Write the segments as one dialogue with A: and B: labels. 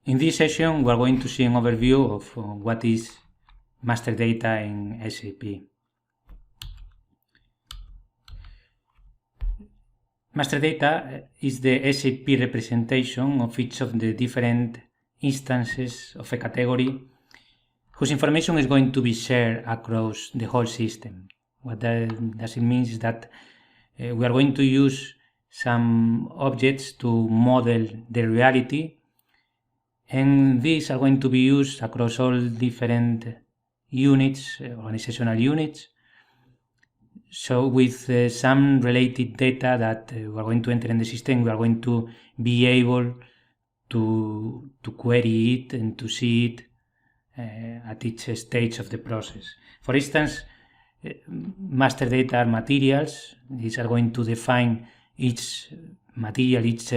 A: In this session, we are going to see an overview of what is master data in SAP. Master data is the SAP representation of each of the different instances of a category whose information is going to be shared across the whole system. What does it mean is that we are going to use some objects to model the reality, and these are going to be used across all different units, organizational units. So with some related data that we are going to enter in the system, we are going to be able to query it and to see it at each stage of the process. For instance, master data are materials. These are going to define each material, each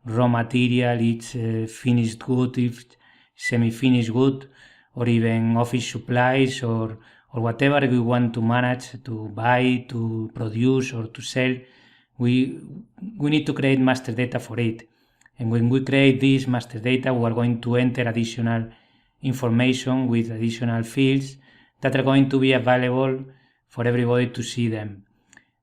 A: raw material, each finished good, each semi-finished good, or even office supplies, or whatever we want to manage, to buy, to produce, or to sell. We need to create master data for it. And when we create this master data, we are going to enter additional information with additional fields that are going to be available for everybody to see them.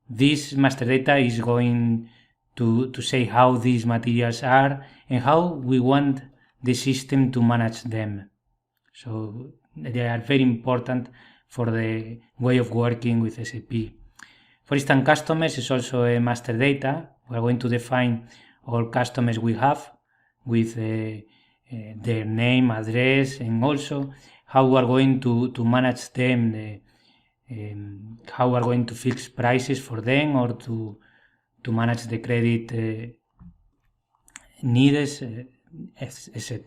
A: This master data is going to say how these materials are and how we want the system to manage them. So they are very important for the way of working with SAP. For instance, customers is also a master data. We are going to define all customers we have with their name, address, and also how we are going to manage them, how we are going to fix prices for them, or to manage the credit needs, etc.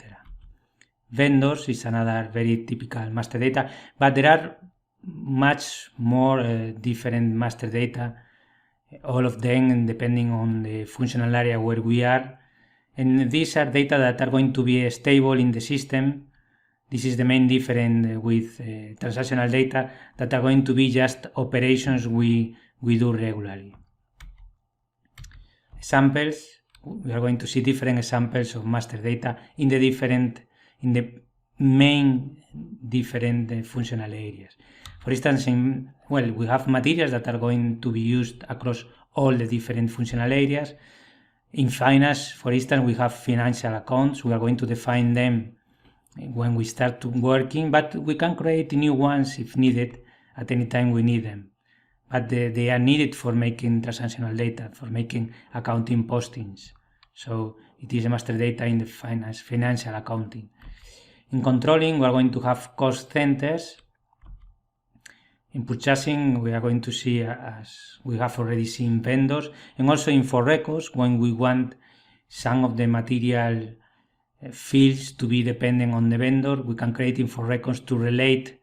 A: Vendors is another very typical master data, but there are much more different master data, all of them depending on the functional area where we are. And these are data that are going to be stable in the system. This is the main difference with transactional data that are going to be just operations we do regularly. Examples, we are going to see different examples of master data in the main different functional areas. For instance, we have materials that are going to be used across all the different functional areas. In finance, for instance, we have financial accounts. We are going to define them when we start working, but we can create new ones if needed at any time we need them. But they are needed for making transactional data, for making accounting postings. So it is a master data in the financial accounting. In controlling, we are going to have cost centers. In purchasing, we are going to see, as we have already seen, vendors, and also in for records, when we want some of the material fields to be dependent on the vendor, we can create info records to relate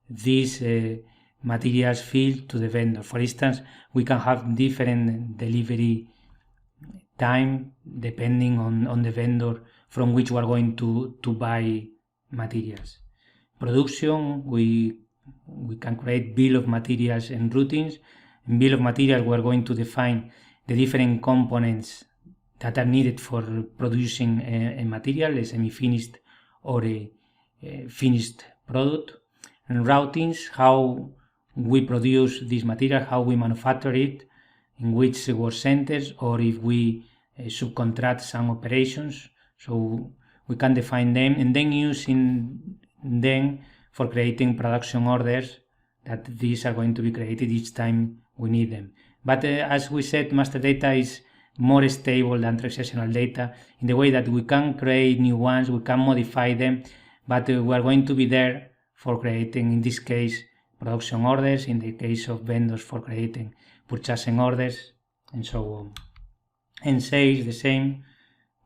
A: these materials field to the vendor. For instance, we can have different delivery time depending on the vendor from which we are going to buy materials. Production, we can create bill of materials and routines. In bill of materials, we are going to define the different components that are needed for producing a material, a semi-finished or a finished product. And routines, how we produce this material, how we manufacture it, in which work centers, or if we subcontract some operations. So we can define them and then using them for creating production orders, that these are going to be created each time we need them. But as we said, master data is more stable than transactional data in the way that we can create new ones, we can modify them, but we are going to be there for creating, in this case, production orders, in the case of vendors for creating purchasing orders, and so on. And sales, the same.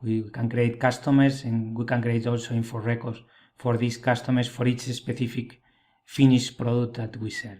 A: We can create customers, and we can create also info records for these customers for each specific finished product that we sell.